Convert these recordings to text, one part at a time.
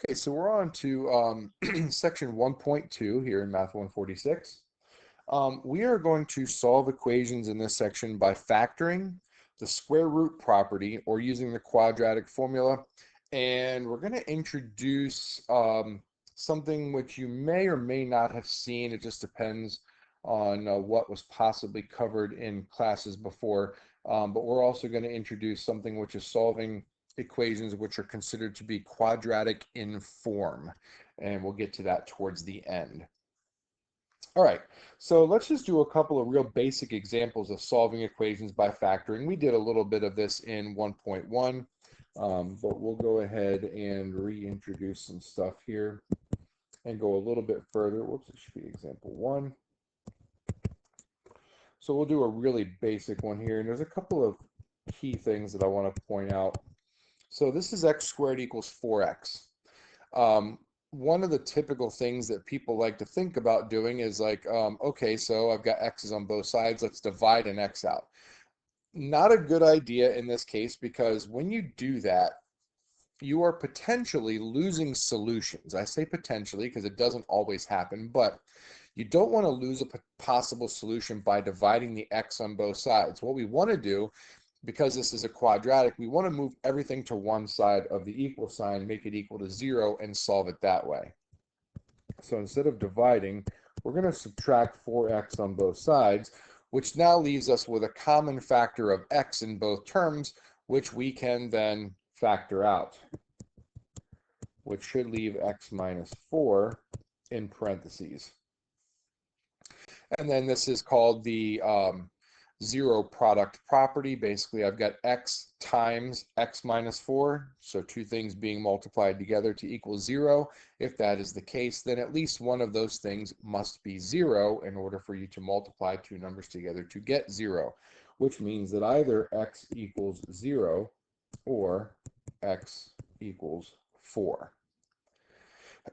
Okay, so we're on to section 1.2 here in Math 146. We are going to solve equations in this section by factoring the square root property or using the quadratic formula. And we're going to introduce something which you may or may not have seen. It just depends on what was possibly covered in classes before. But we're also going to introduce something which is solving equations which are considered to be quadratic in form. And we'll get to that towards the end. All right, so let's just do a couple of real basic examples of solving equations by factoring. We did a little bit of this in 1.1, but we'll go ahead and reintroduce some stuff here and go a little bit further. Whoops, it should be example 1. So we'll do a really basic one here, and there's a couple of key things that I want to point out. So this is x squared equals 4x. One of the typical things that people like to think about doing is like, okay, so I've got x's on both sides, let's divide an x out. Not a good idea in this case, because when you do that, you are potentially losing solutions. I say potentially because it doesn't always happen, but you don't want to lose a possible solution by dividing the x on both sides. What we want to do, because this is a quadratic, we want to move everything to one side of the equal sign, make it equal to 0, and solve it that way. So instead of dividing, we're going to subtract 4x on both sides, which now leaves us with a common factor of x in both terms, which we can then factor out, which should leave x minus 4 in parentheses. And then this is called the zero product property. Basically, I've got x times x minus 4, so two things being multiplied together to equal 0. If that is the case, then at least one of those things must be 0 in order for you to multiply two numbers together to get 0, which means that either x equals 0 or x equals 4.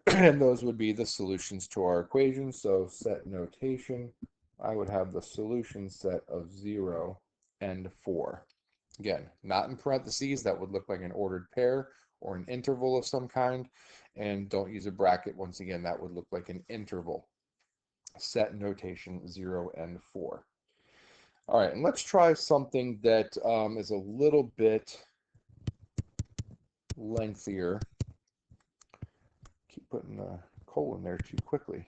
And those would be the solutions to our equation. So set notation, I would have the solution set of 0 and 4. Again, not in parentheses. That would look like an ordered pair or an interval of some kind. And don't use a bracket. Once again, that would look like an interval. Set notation 0 and 4. All right, and let's try something that is a little bit lengthier. Keep putting the colon there too quickly.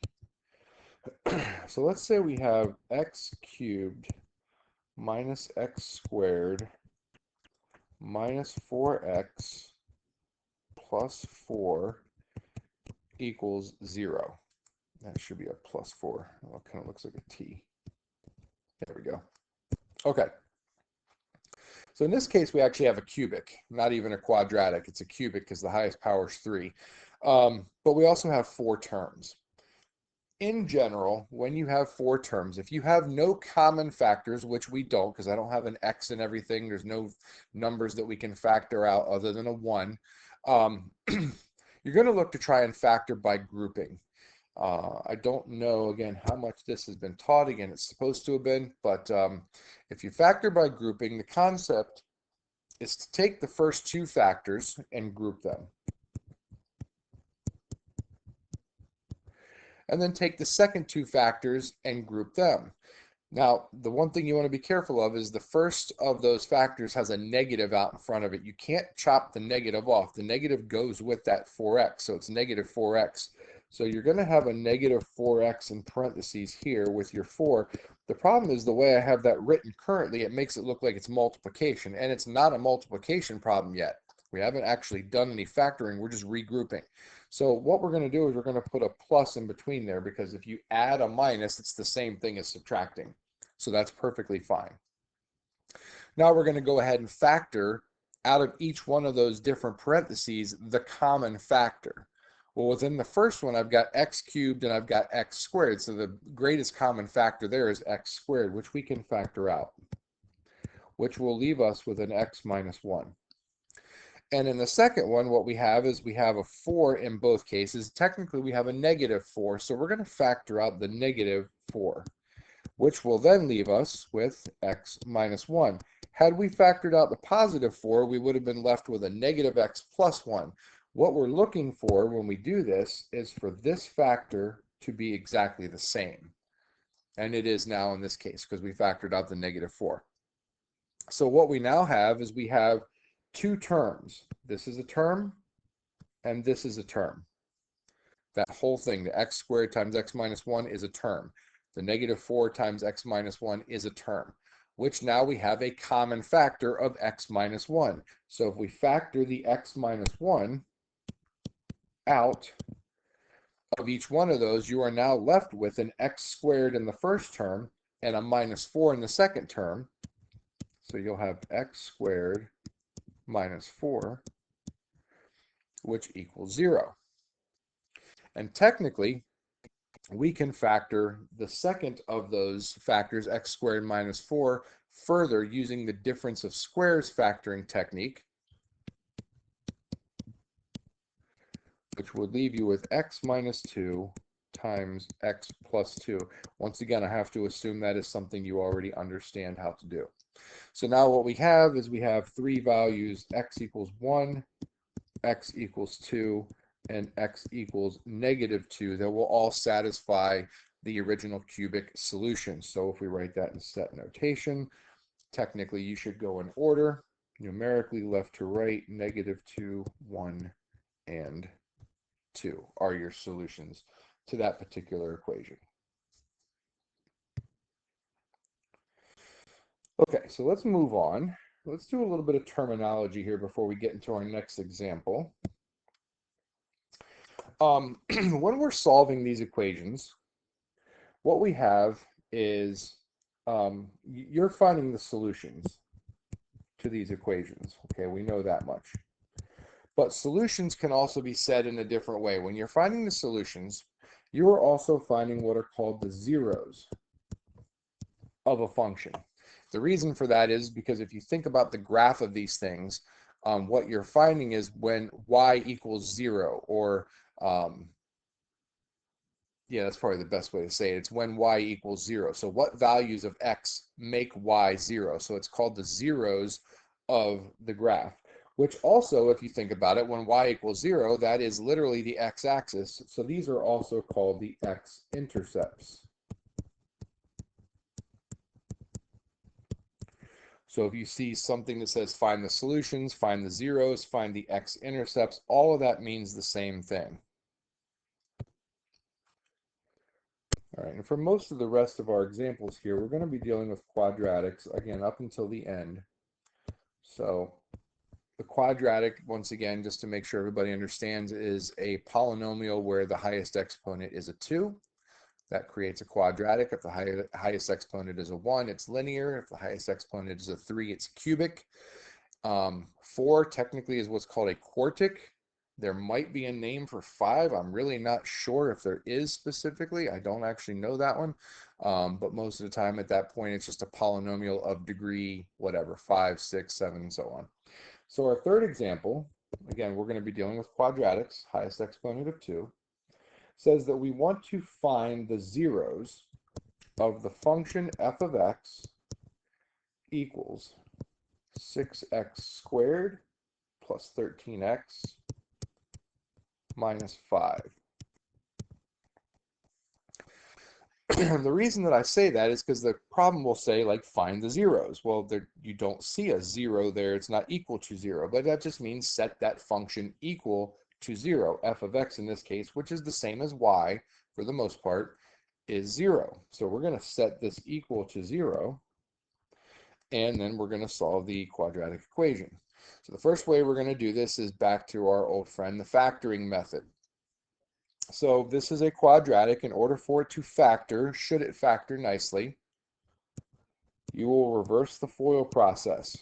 So let's say we have x cubed minus x squared minus 4x plus 4 equals 0. That should be a plus 4. Well, it kind of looks like a T. There we go. Okay. So in this case, we actually have a cubic, not even a quadratic. It's a cubic because the highest power is 3. But we also have 4 terms. In general, when you have 4 terms, if you have no common factors, which we don't, because I don't have an x in everything, there's no numbers that we can factor out other than a 1, you're going to look to try and factor by grouping. I don't know, again, how much this has been taught. Again, it's supposed to have been, but if you factor by grouping, the concept is to take the first 2 factors and group them. And then take the second 2 factors and group them. Now, the one thing you want to be careful of is the first of those factors has a negative out in front of it. You can't chop the negative off. The negative goes with that 4x, so it's negative 4x. So you're going to have a negative 4x in parentheses here with your 4. The problem is the way I have that written currently, it makes it look like it's multiplication, and it's not a multiplication problem yet. We haven't actually done any factoring. We're just regrouping. So what we're going to do is we're going to put a plus in between there, because if you add a minus, it's the same thing as subtracting. So that's perfectly fine. Now we're going to go ahead and factor out of each one of those different parentheses the common factor. Well, within the first one, I've got x cubed and I've got x squared. So the greatest common factor there is x squared, which we can factor out, which will leave us with an x minus 1. And in the second one, what we have is we have a 4 in both cases. Technically, we have a negative 4, so we're going to factor out the negative 4, which will then leave us with x minus 1. Had we factored out the positive 4, we would have been left with a negative x plus 1. What we're looking for when we do this is for this factor to be exactly the same. And it is now in this case because we factored out the -4. So what we now have is we have two terms. This is a term and this is a term. That whole thing, the x squared times x minus 1 is a term. The -4 times x minus 1 is a term, which now we have a common factor of x minus 1. So if we factor the x minus 1 out of each one of those, you are now left with an x squared in the first term and a -4 in the second term. So you'll have x squared minus 4, which equals 0. And technically, we can factor the second of those factors, x squared minus 4, further using the difference of squares factoring technique, which would leave you with x minus 2 times x plus 2. Once again, I have to assume that is something you already understand how to do. So now what we have is we have three values, x equals 1, x equals 2, and x equals -2 that will all satisfy the original cubic solution. So if we write that in set notation, technically you should go in order, numerically left to right, -2, 1, and 2 are your solutions to that particular equation. Okay, so let's move on. Let's do a little bit of terminology here before we get into our next example. When we're solving these equations, what we have is you're finding the solutions to these equations. Okay, we know that much. But solutions can also be said in a different way. When you're finding the solutions, you are also finding what are called the zeros of a function. The reason for that is because if you think about the graph of these things, what you're finding is when y equals 0, or yeah, that's probably the best way to say it. It's when y equals 0. So what values of x make y 0? So it's called the zeros of the graph, which also, if you think about it, when y equals 0, that is literally the x-axis. So these are also called the x-intercepts. So if you see something that says find the solutions, find the zeros, find the x-intercepts, all of that means the same thing. All right, and for most of the rest of our examples here, we're going to be dealing with quadratics, again, up until the end. So the quadratic, once again, just to make sure everybody understands, is a polynomial where the highest exponent is a 2. That creates a quadratic. If the highest exponent is a 1, it's linear. If the highest exponent is a 3, it's cubic. 4 technically is what's called a quartic. There might be a name for 5. I'm really not sure if there is specifically. I don't actually know that one. But most of the time at that point, it's just a polynomial of degree, whatever, 5, 6, 7, and so on. So our third example, again, we're going to be dealing with quadratics, highest exponent of 2, says that we want to find the zeros of the function f of x equals 6x squared plus 13x minus 5. The reason that I say that is because the problem will say, like, find the zeros. Well, you don't see a 0 there. It's not equal to 0. But that just means set that function equal to 0. F of x in this case, which is the same as y for the most part, is 0. So we're going to set this equal to 0. And then we're going to solve the quadratic equation. So the first way we're going to do this is back to our old friend, the factoring method. So this is a quadratic. In order for it to factor, should it factor nicely, you will reverse the FOIL process.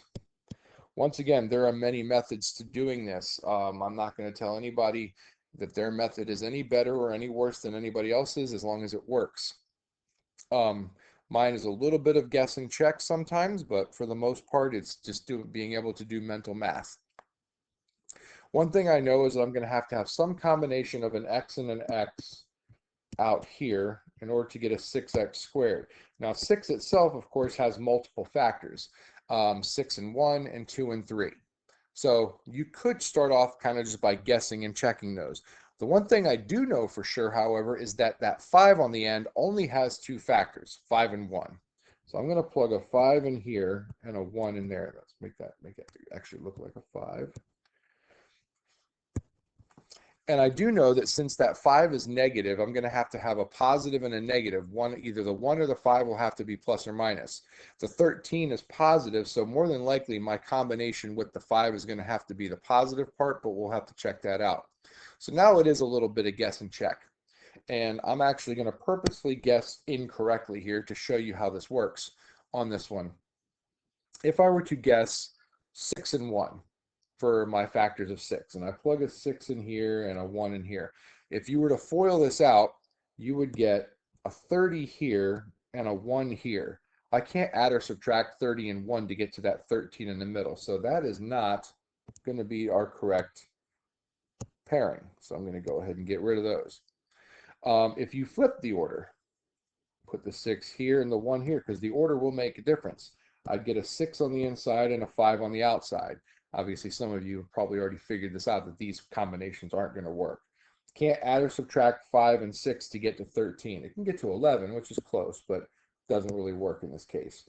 Once again, there are many methods to doing this. I'm not going to tell anybody that their method is any better or any worse than anybody else's as long as it works. Mine is a little bit of guess and check sometimes, but for the most part, it's just being able to do mental math. One thing I know is that I'm going to have some combination of an x and an x out here in order to get a 6x squared. Now 6 itself, of course, has multiple factors, 6 and 1 and 2 and 3. So you could start off kind of just by guessing and checking those. The one thing I do know for sure, however, is that that 5 on the end only has two factors, 5 and 1. So I'm going to plug a 5 in here and a 1 in there. Let's make it actually look like a 5. And I do know that since that 5 is negative, I'm going to have a positive and a negative. Either the 1 or the 5 will have to be plus or minus. The 13 is positive, so more than likely my combination with the 5 is going to have to be the positive part, but we'll have to check that out. So now it is a little bit of guess and check. And I'm actually going to purposely guess incorrectly here to show you how this works on this one. If I were to guess 6 and 1, for my factors of 6, and I plug a 6 in here and a 1 in here. If you were to FOIL this out, you would get a 30 here and a 1 here. I can't add or subtract 30 and 1 to get to that 13 in the middle, so that is not going to be our correct pairing. So I'm going to go ahead and get rid of those. If you flip the order, put the 6 here and the 1 here, because the order will make a difference. I'd get a 6 on the inside and a 5 on the outside. Obviously, some of you have probably already figured this out, that these combinations aren't going to work. Can't add or subtract 5 and 6 to get to 13. It can get to 11, which is close, but doesn't really work in this case.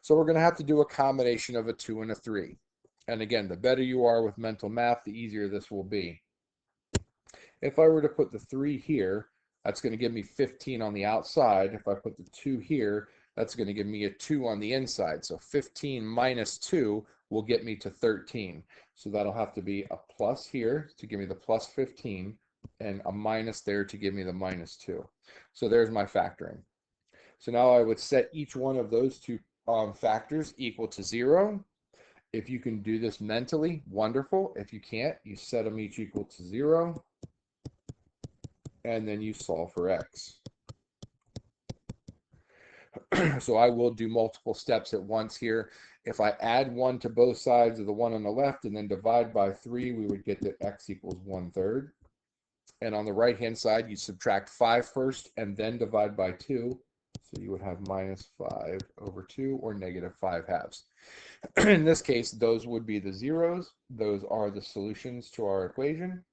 So we're going to have to do a combination of a 2 and a 3. And again, the better you are with mental math, the easier this will be. If I were to put the 3 here, that's going to give me 15 on the outside. If I put the 2 here, that's going to give me a 2 on the inside. So 15 minus 2 will get me to 13. So that'll have to be a plus here to give me the plus 15 and a minus there to give me the minus 2. So there's my factoring. So now I would set each one of those two factors equal to 0. If you can do this mentally, wonderful. If you can't, you set them each equal to 0. And then you solve for x. So I will do multiple steps at once here. If I add 1 to both sides of the one on the left and then divide by 3, we would get that x equals 1/3. And on the right-hand side, you subtract 5 first and then divide by 2. So you would have minus 5 over 2 or negative 5/2. In this case, those would be the zeros. Those are the solutions to our equation.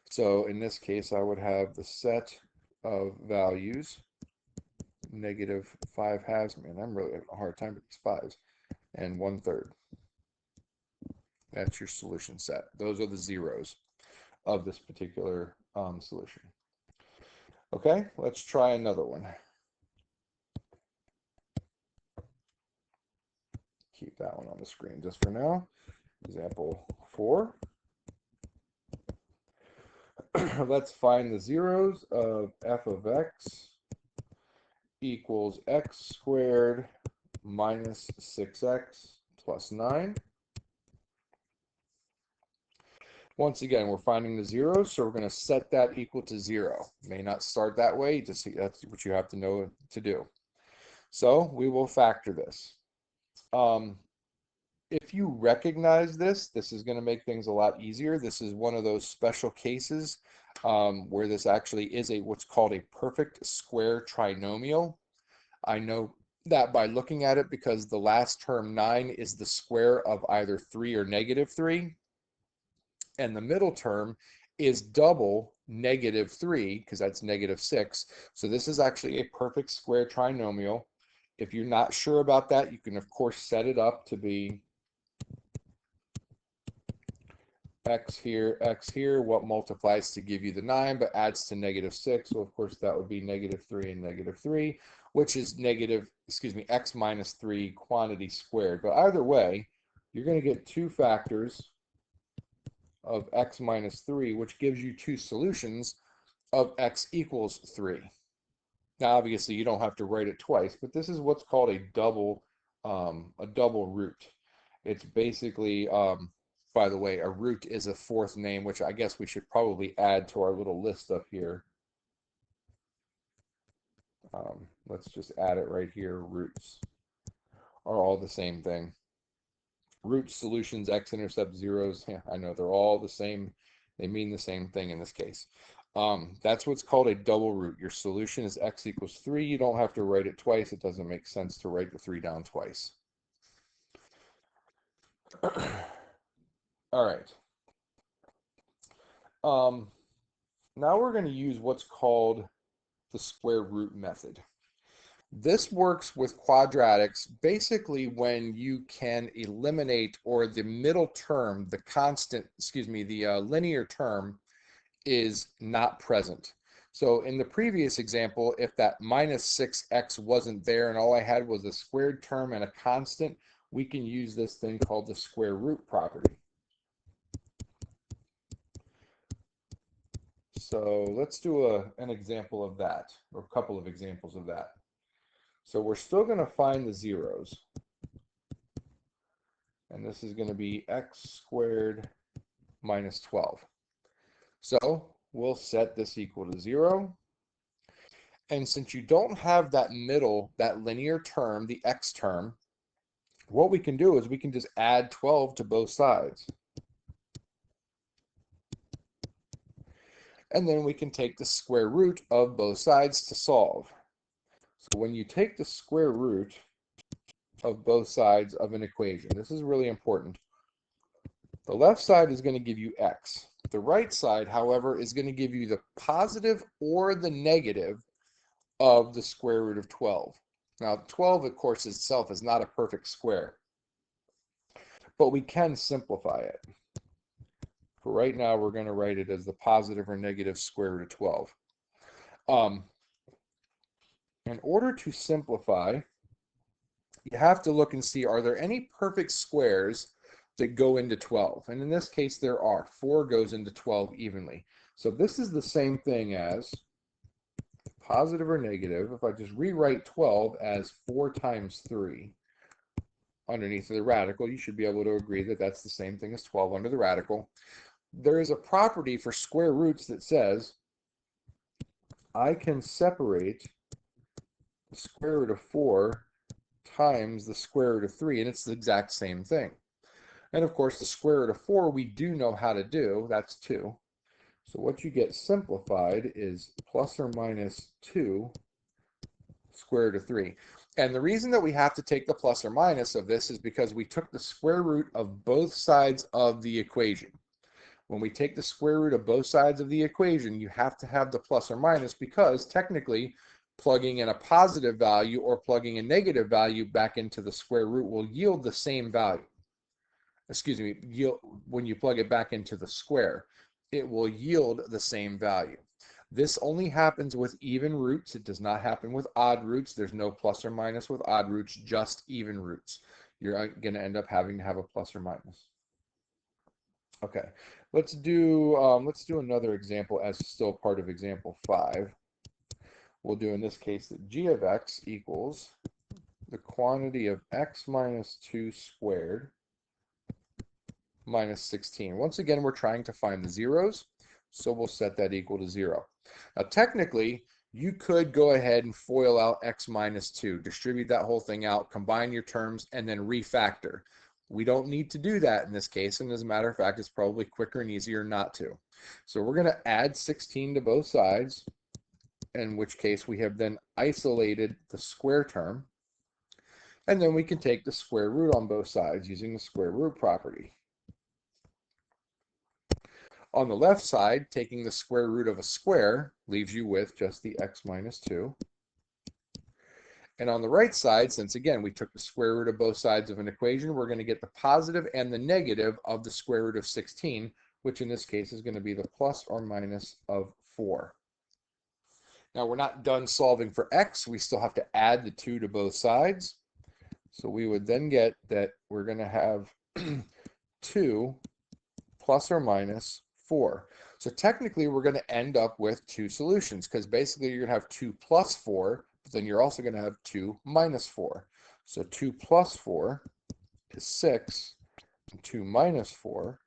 So in this case, I would have the set of values, negative 5/2. Man, I'm really having a hard time with these 5s. And 1/3. That's your solution set. Those are the zeros of this particular solution. Okay, let's try another one. Keep that one on the screen just for now. Example 4. Let's find the zeros of f of x equals x squared minus 6x plus 9. Once again, we're finding the zeros, so we're going to set that equal to 0. May not start that way, just that's what you have to know to do. So we will factor this. If you recognize this, this is going to make things a lot easier. This is one of those special cases where this actually is what's called a perfect square trinomial. I know that by looking at it because the last term 9 is the square of either 3 or negative 3. And the middle term is double negative 3 because that's negative 6. So this is actually a perfect square trinomial. If you're not sure about that, you can of course set it up to be x here, what multiplies to give you the 9, but adds to negative 6. So of course that would be negative 3 and negative 3, which is x minus 3 quantity squared. But either way, you're going to get two factors of x minus 3, which gives you two solutions of x equals 3. Now, obviously, you don't have to write it twice, but this is what's called a double root. It's basically, by the way, a root is a fourth name, which I guess we should probably add to our little list up here. Let's just add it right here. Roots are all the same thing. Root solutions, x-intercept, zeros. Yeah, I know they're all the same. They mean the same thing in this case. That's what's called a double root. Your solution is x equals 3. You don't have to write it twice. It doesn't make sense to write the 3 down twice. All right. Now we're going to use what's called the square root method. This works with quadratics basically when you can eliminate, or the middle term, the constant, excuse me, the linear term is not present. So in the previous example, if that minus 6x wasn't there and all I had was a squared term and a constant, we can use this thing called the square root property. So let's do an example of that, or a couple of examples of that. So we're still going to find the zeros. And this is going to be x squared minus 12. So we'll set this equal to 0. And since you don't have that middle, that linear term, the x term, what we can do is we can just add 12 to both sides. And then we can take the square root of both sides to solve. So when you take the square root of both sides of an equation, this is really important. The left side is going to give you x. The right side, however, is going to give you the positive or the negative of the square root of 12. Now, 12, of course, itself is not a perfect square, but we can simplify it. For right now, we're going to write it as the positive or negative square root of 12. In order to simplify, you have to look and see, are there any perfect squares that go into 12? And in this case, there are. 4 goes into 12 evenly. So this is the same thing as positive or negative. If I just rewrite 12 as 4 times 3 underneath the radical, you should be able to agree that that's the same thing as 12 under the radical. There is a property for square roots that says I can separate the square root of 4 times the square root of 3, and it's the exact same thing. And of course, the square root of 4 we do know how to do. That's 2. So what you get simplified is plus or minus 2 square root of 3. And the reason that we have to take the plus or minus of this is because we took the square root of both sides of the equation. When we take the square root of both sides of the equation, you have to have the plus or minus, because technically plugging in a positive value or plugging a negative value back into the square root will yield the same value. Excuse me, when you plug it back into the square, it will yield the same value. This only happens with even roots. It does not happen with odd roots. There's no plus or minus with odd roots, just even roots. You're going to end up having to have a plus or minus. Okay, let's do another example as still part of example 5. We'll do in this case that g of x equals the quantity of x minus 2 squared minus 16. Once again, we're trying to find the zeros, so we'll set that equal to 0. Now, technically, you could go ahead and FOIL out x minus 2, distribute that whole thing out, combine your terms, and then refactor. We don't need to do that in this case, and as a matter of fact, it's probably quicker and easier not to. So we're going to add 16 to both sides, in which case we have then isolated the square term, and then we can take the square root on both sides using the square root property. On the left side, taking the square root of a square leaves you with just the x minus 2. And on the right side, since again we took the square root of both sides of an equation, we're going to get the positive and the negative of the square root of 16, which in this case is going to be the plus or minus of 4. Now we're not done solving for x. We still have to add the 2 to both sides. So we would then get that we're going to have 2 plus or minus 4. So technically we're going to end up with 2 solutions, because basically you're going to have 2 plus 4, but then you're also going to have 2 minus 4. So 2 plus 4 is 6, and 2 minus 4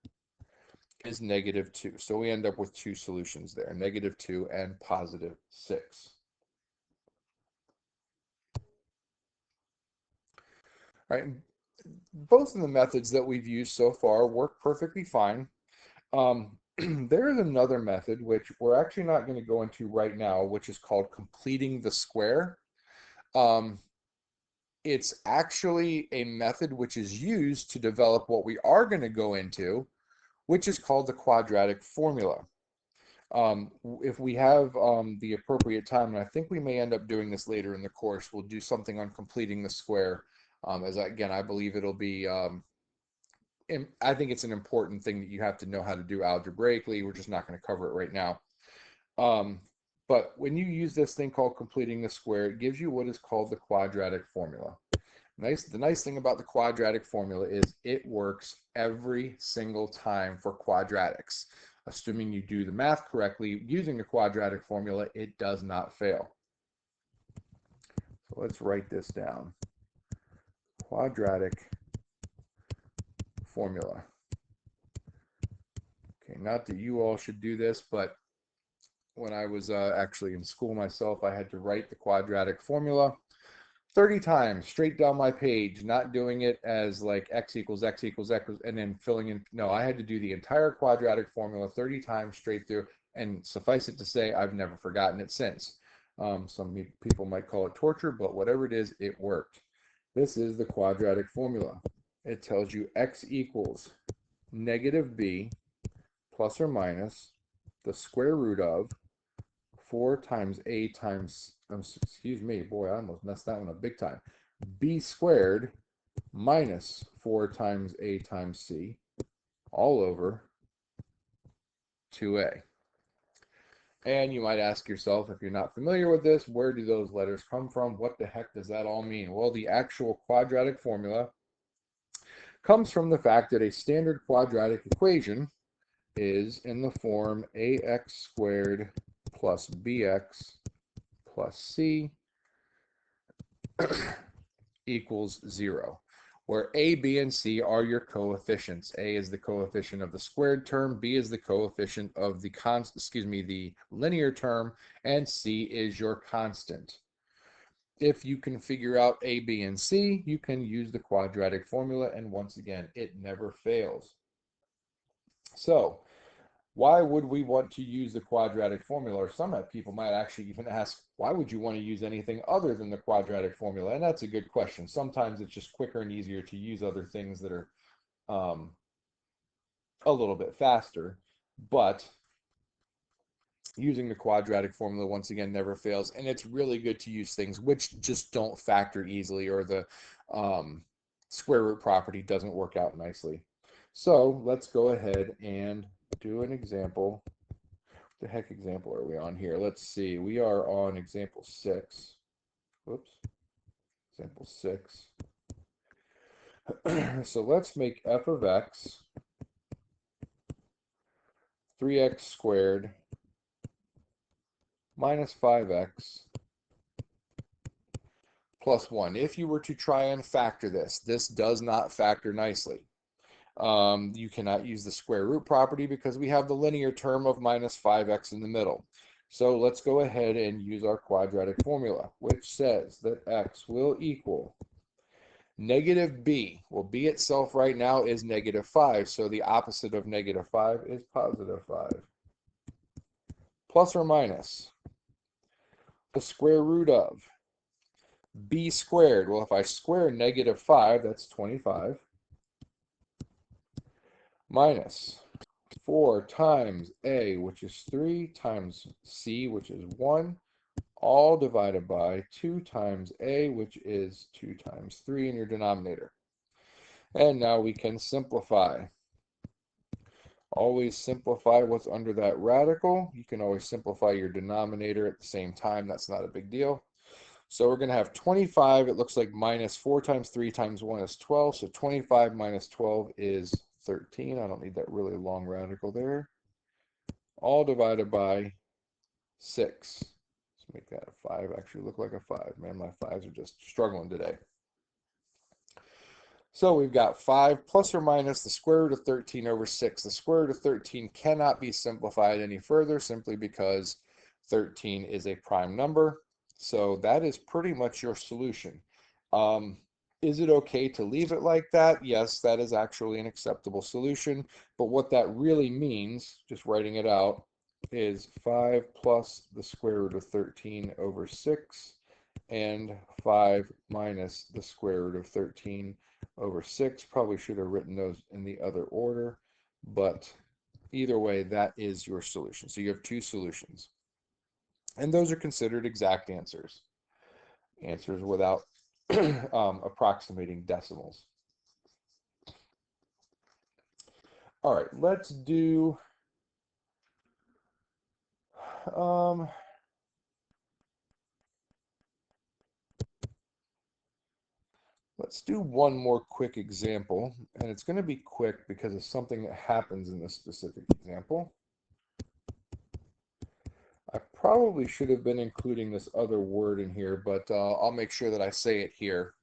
is negative 2. So we end up with 2 solutions there, negative 2 and positive 6. All right, both of the methods that we've used so far work perfectly fine. There is another method which we're actually not going to go into right now, which is called completing the square. it's actually a method which is used to develop what we are going to go into, which is called the quadratic formula. If we have the appropriate time, and I think we may end up doing this later in the course, we'll do something on completing the square. Again, I believe it'll be, I think it's an important thing that you have to know how to do algebraically. We're just not going to cover it right now. But when you use this thing called completing the square, it gives you what is called the quadratic formula. The nice thing about the quadratic formula is it works every single time for quadratics. Assuming you do the math correctly using the quadratic formula, it does not fail. So let's write this down. Quadratic formula. Okay, not that you all should do this, but when I was actually in school myself, I had to write the quadratic formula 30 times straight down my page, not doing it as like x equals x equals x and then filling in. No, I had to do the entire quadratic formula 30 times straight through, and suffice it to say, I've never forgotten it since. Some people might call it torture, but whatever it is, it worked. This is the quadratic formula. It tells you x equals negative b plus or minus the square root of 4 times a times, excuse me, boy, I almost messed that one up big time. B squared minus 4 times a times c all over 2a. And you might ask yourself, if you're not familiar with this, where do those letters come from? What the heck does that all mean? Well, the actual quadratic formula comes from the fact that a standard quadratic equation is in the form ax squared plus bx plus c equals 0, where a, b, and c are your coefficients. A is the coefficient of the squared term, b is the coefficient of the the linear term, and c is your constant. If you can figure out a, b, and c, you can use the quadratic formula, and once again, it never fails. So, why would we want to use the quadratic formula? Or some people might actually even ask, why would you want to use anything other than the quadratic formula? And that's a good question. Sometimes it's just quicker and easier to use other things that are a little bit faster. But using the quadratic formula, once again, never fails. And it's really good to use things which just don't factor easily, or the square root property doesn't work out nicely. So let's go ahead and do an example. What the heck example are we on here? Let's see. We are on example 6. Whoops. Example 6. So let's make f of x 3x squared minus 5x plus 1. If you were to try and factor this does not factor nicely. You cannot use the square root property because we have the linear term of minus 5x in the middle. So let's go ahead and use our quadratic formula, which says that x will equal negative b. Well, b itself right now is negative 5, so the opposite of negative 5 is positive 5. Plus or minus the square root of b squared. Well, if I square negative 5, that's 25. Minus 4 times a, which is 3, times c, which is 1, all divided by 2 times a, which is 2 times 3 in your denominator. And now we can simplify. Always simplify what's under that radical. You can always simplify your denominator at the same time. That's not a big deal. So we're going to have 25. It looks like minus 4 times 3 times 1 is 12. So 25 minus 12 is 13. I don't need that really long radical there. All divided by 6. Let's make that a 5 actually look like a 5. Man, my 5s are just struggling today. So we've got 5 plus or minus the square root of 13 over 6. The square root of 13 cannot be simplified any further simply because 13 is a prime number. So that is pretty much your solution. Is it okay to leave it like that? Yes, that is actually an acceptable solution. But what that really means, just writing it out, is 5 plus the square root of 13 over 6 and 5 minus the square root of 13 over 6. Probably should have written those in the other order, but either way, that is your solution. So you have two solutions. And those are considered exact answers. Answers without approximating decimals. All right, let's do let's do one more quick example, and it's going to be quick because of something that happens in this specific example. I probably should have been including this other word in here, but I'll make sure that I say it here.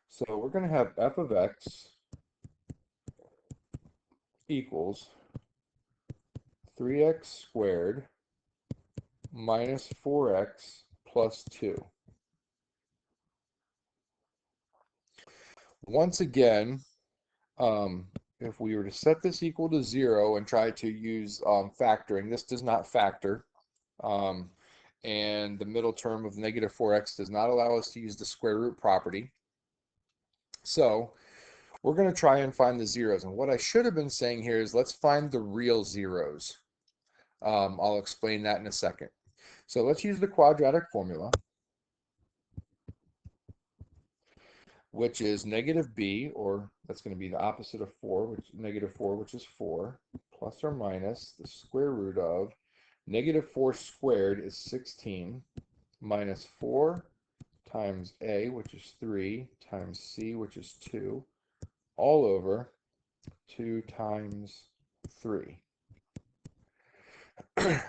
So we're going to have f of x equals 3x squared minus 4x plus 2. Once again, if we were to set this equal to 0 and try to use factoring, this does not factor. And the middle term of negative 4x does not allow us to use the square root property. So we're going to try and find the zeros. And what I should have been saying here is let's find the real zeros. I'll explain that in a second. So let's use the quadratic formula, which is negative b, or that's going to be the opposite of 4, which negative 4, which is 4, plus or minus the square root of negative 4 squared is 16, minus 4 times a, which is 3, times c, which is 2, all over 2 times 3.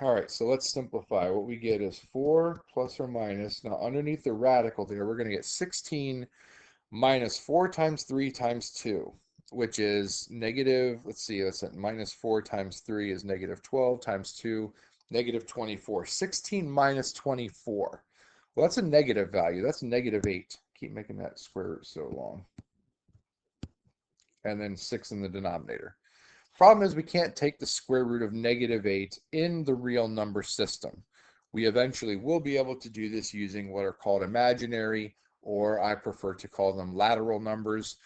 All right, so let's simplify. What we get is 4 plus or minus. Now, underneath the radical there, we're going to get 16 minus 4 times 3 times 2, which is negative, let's see, that's at minus 4 times 3 is negative 12 times 2, negative 24. 16 minus 24. Well, that's a negative value. That's negative 8. Keep making that square root so long. And then 6 in the denominator. Problem is we can't take the square root of negative 8 in the real number system. We eventually will be able to do this using what are called imaginary, or I prefer to call them lateral numbers.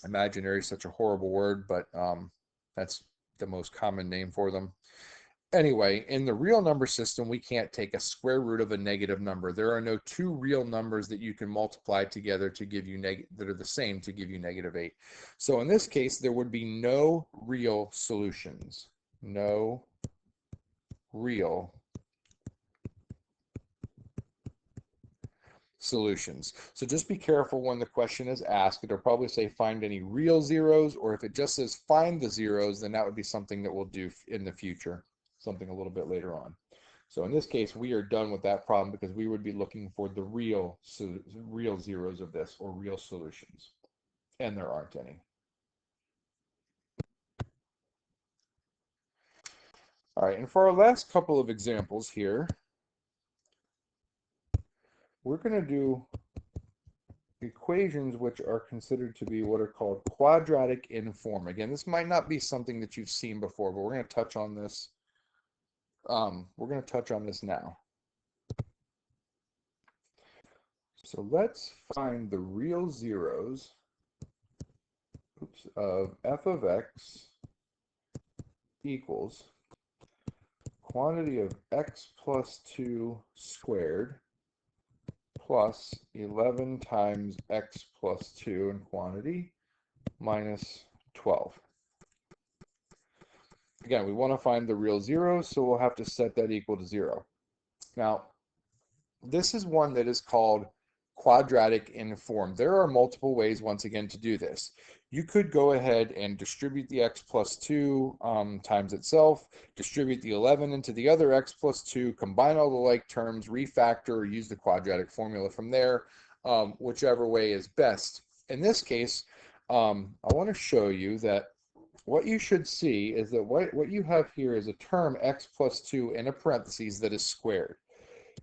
Imaginary is such a horrible word, but that's the most common name for them. Anyway, in the real number system, we can't take a square root of a negative number. There are no two real numbers that you can multiply together to give you that are the same to give you negative 8. So in this case, there would be no real solutions. No real solutions. So just be careful when the question is asked. It'll probably say find any real zeros, or if it just says find the zeros, then that would be something that we'll do in the future, something a little bit later on. So in this case, we are done with that problem because we would be looking for the real zeros of this, or real solutions, and there aren't any. All right, and for our last couple of examples here, we're going to do equations which are considered to be what are called quadratic in form. Again, this might not be something that you've seen before, but we're going to touch on this. We're going to touch on this now. So let's find the real zeros of f of x equals quantity of x plus 2 squared plus 11 times x plus 2 in quantity minus 12. Again, we want to find the real zeros, so we'll have to set that equal to 0. Now, this is one that is called quadratic in form. There are multiple ways, once again, to do this. You could go ahead and distribute the x plus 2 times itself, distribute the 11 into the other x plus 2, combine all the like terms, refactor, or use the quadratic formula from there, whichever way is best. In this case, I want to show you that what you should see is that what you have here is a term x plus 2 in a parentheses that is squared.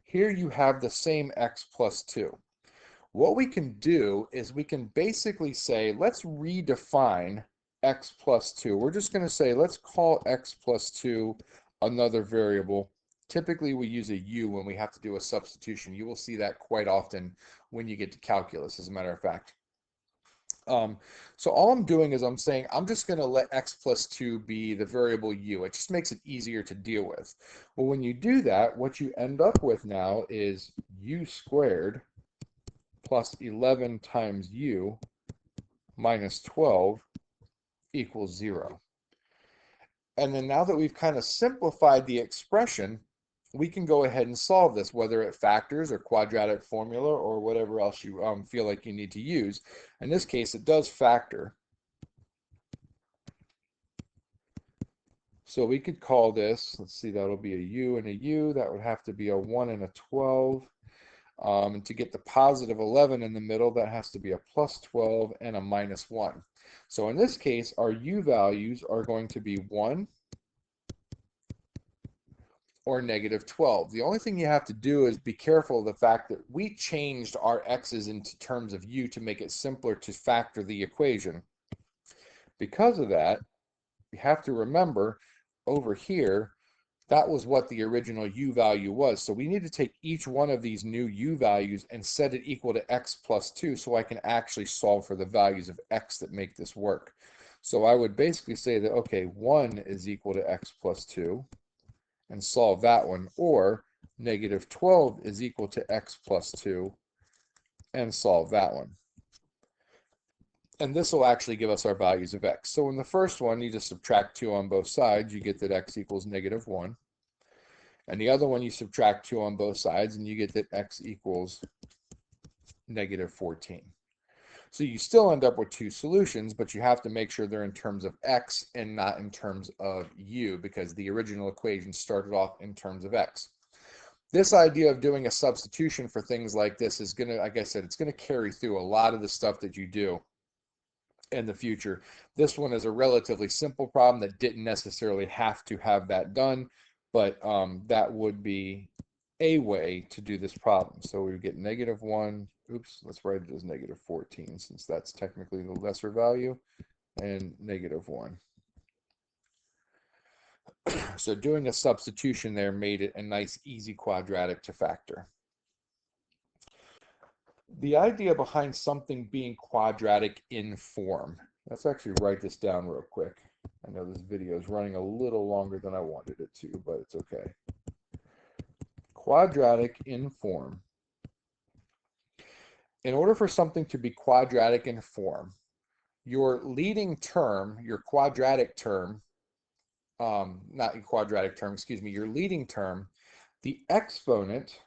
Here you have the same x plus 2. What we can do is we can basically say, let's redefine x plus 2. We're just going to say, let's call x plus 2 another variable, Typically, we use a u when we have to do a substitution. You will see that quite often when you get to calculus, as a matter of fact. So all I'm doing is I'm saying I'm just going to let x plus 2 be the variable u. It just makes it easier to deal with. Well, when you do that, what you end up with now is u squared plus 11 times u minus 12 equals 0. And then now that we've kind of simplified the expression, we can go ahead and solve this, whether it factors or quadratic formula or whatever else you feel like you need to use. In this case, it does factor. So we could call this, let's see, that'll be a u and a u. That would have to be a 1 and a 12. And to get the positive 11 in the middle, that has to be a plus 12 and a minus 1. So in this case, our u values are going to be 1 or negative 12. The only thing you have to do is be careful of the fact that we changed our x's into terms of u to make it simpler to factor the equation. Because of that, you have to remember over here, that was what the original u value was. So we need to take each one of these new u values and set it equal to x plus 2 so I can actually solve for the values of x that make this work. So I would basically say that, okay, 1 is equal to x plus 2 and solve that one, or negative 12 is equal to x plus 2 and solve that one. And this will actually give us our values of x. So in the first one, you just subtract 2 on both sides, you get that x equals negative 1. And the other one, you subtract 2 on both sides, and you get that x equals negative 14. So you still end up with two solutions, but you have to make sure they're in terms of x and not in terms of u, because the original equation started off in terms of x. This idea of doing a substitution for things like this is going to, like I said, it's going to carry through a lot of the stuff that you do in the future. This one is a relatively simple problem that didn't necessarily have to have that done, but that would be a way to do this problem. So we get negative 1, oops, let's write it as negative 14 since that's technically the lesser value, and negative 1. So doing a substitution there made it a nice easy quadratic to factor. The idea behind something being quadratic in form. Let's actually write this down real quick. I know this video is running a little longer than I wanted it to, but it's okay. Quadratic in form. In order for something to be quadratic in form, your leading term, your quadratic term, not your quadratic term, excuse me, your leading term, the exponent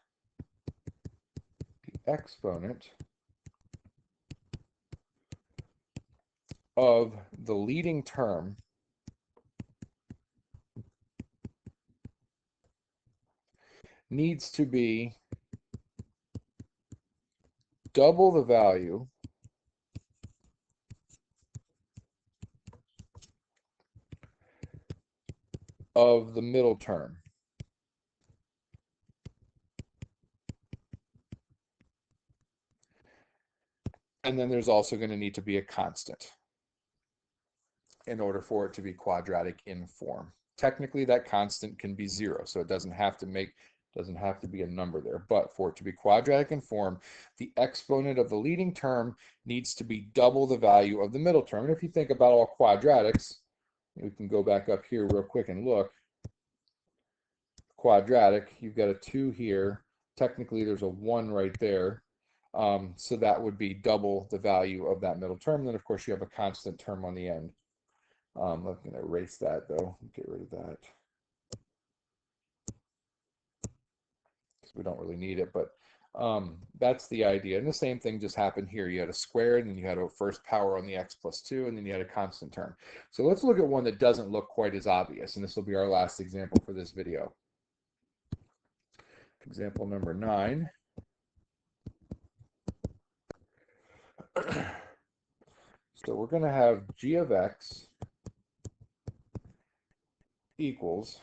of the leading term needs to be double the value of the middle term. And then there's also going to need to be a constant in order for it to be quadratic in form. Technically, that constant can be 0, so it doesn't have to be a number there. But for it to be quadratic in form, the exponent of the leading term needs to be double the value of the middle term. And if you think about all quadratics, we can go back up here real quick and look. Quadratic, you've got a 2 here. Technically, there's a 1 right there. So that would be double the value of that middle term. Then, of course, you have a constant term on the end. I'm going to erase that, though. Get rid of that, because we don't really need it. But that's the idea. And the same thing just happened here. You had a squared, and then you had a first power on the x plus 2, and then you had a constant term. So let's look at one that doesn't look quite as obvious. And this will be our last example for this video. Example number 9. So we're going to have g of x equals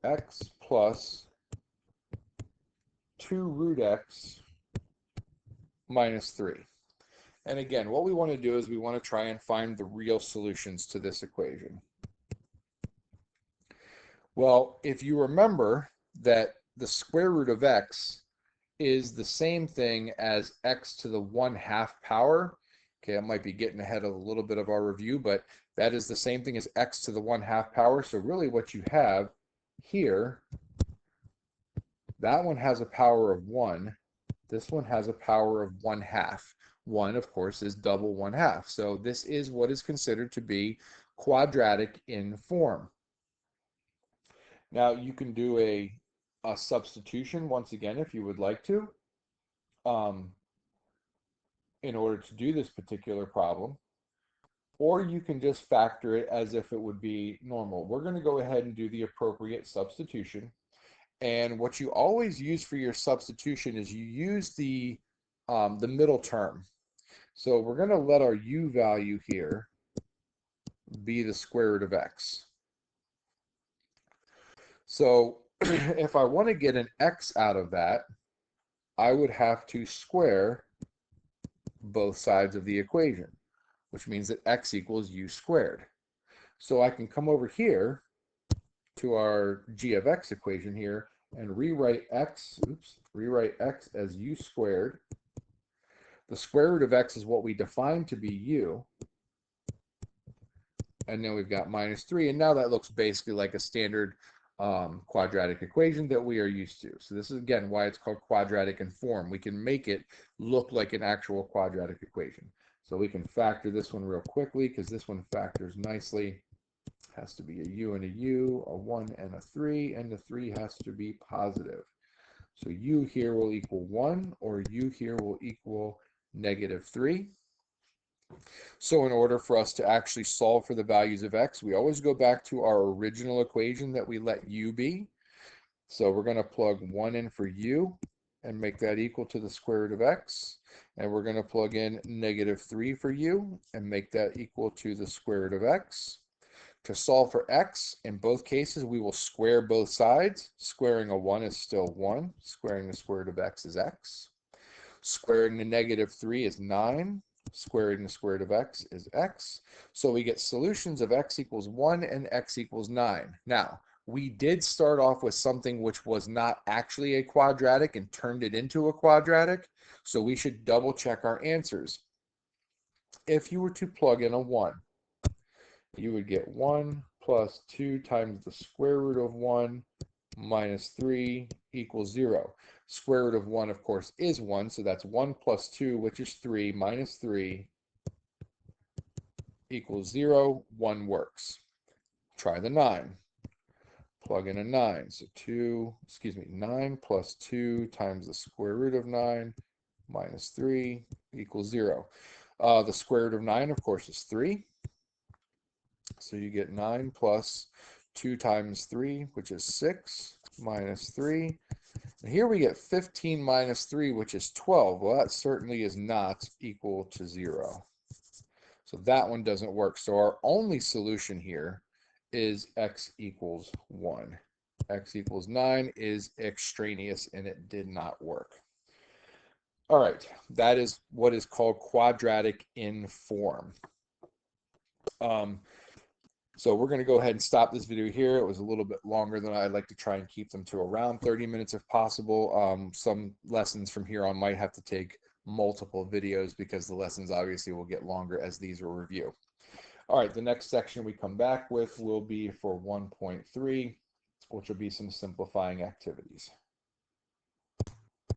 x plus 2 root x minus 3. And again, what we want to do is we want to try and find the real solutions to this equation. Well, if you remember, that the square root of x is the same thing as x to the 1/2 power. Okay, I might be getting ahead of a little bit of our review, but that is the same thing as x to the 1/2 power. So really what you have here, that one has a power of 1. This one has a power of 1/2. 1, of course, is double 1/2. So this is what is considered to be quadratic in form. Now you can do a substitution once again if you would like to, in order to do this particular problem, or you can just factor it as if it would be normal. We're going to go ahead and do the appropriate substitution. And what you always use for your substitution is you use the middle term. So we're going to let our u value here be the square root of x. So if I want to get an x out of that, I would have to square both sides of the equation, which means that x equals u squared. So I can come over here to our g of x equation here and rewrite x as u squared. The square root of x is what we define to be u. And then we've got minus 3. And now that looks basically like a standard quadratic equation that we are used to. So this is, again, why it's called quadratic in form. We can make it look like an actual quadratic equation. So we can factor this one real quickly because this one factors nicely. Has to be a u and a u, a 1 and a 3, and the 3 has to be positive. So u here will equal 1, or u here will equal -3. So in order for us to actually solve for the values of x, we always go back to our original equation that we let u be. So we're going to plug 1 in for u and make that equal to the square root of x. And we're going to plug in -3 for u and make that equal to the square root of x. To solve for x, in both cases, we will square both sides. Squaring a 1 is still 1. Squaring the square root of x is x. Squaring the -3 is 9. Squaring the square root of x is x. So we get solutions of x equals 1 and x equals 9. Now, we did start off with something which was not actually a quadratic and turned it into a quadratic. So we should double check our answers. If you were to plug in a 1, you would get 1 plus 2 times the square root of 1 minus 3 equals 0. Square root of 1, of course, is 1, so that's 1 plus 2, which is 3, minus 3 equals 0. 1 works. Try the 9. Plug in a 9. So 9 plus 2 times the square root of 9 minus 3 equals 0. The square root of 9, of course, is 3. So you get 9 plus 2 times 3, which is 6, minus 3. And here we get 15 minus 3, which is 12. Well, that certainly is not equal to 0. So that one doesn't work. So our only solution here is x equals 1. X equals 9 is extraneous, and it did not work. All right, that is what is called quadratic in form. So we're going to go ahead and stop this video here. It was a little bit longer than I'd like to try and keep them to around 30 minutes if possible. Some lessons from here on might have to take multiple videos because the lessons obviously will get longer as these will review. All right, the next section we come back with will be for 1.3, which will be some simplifying activities.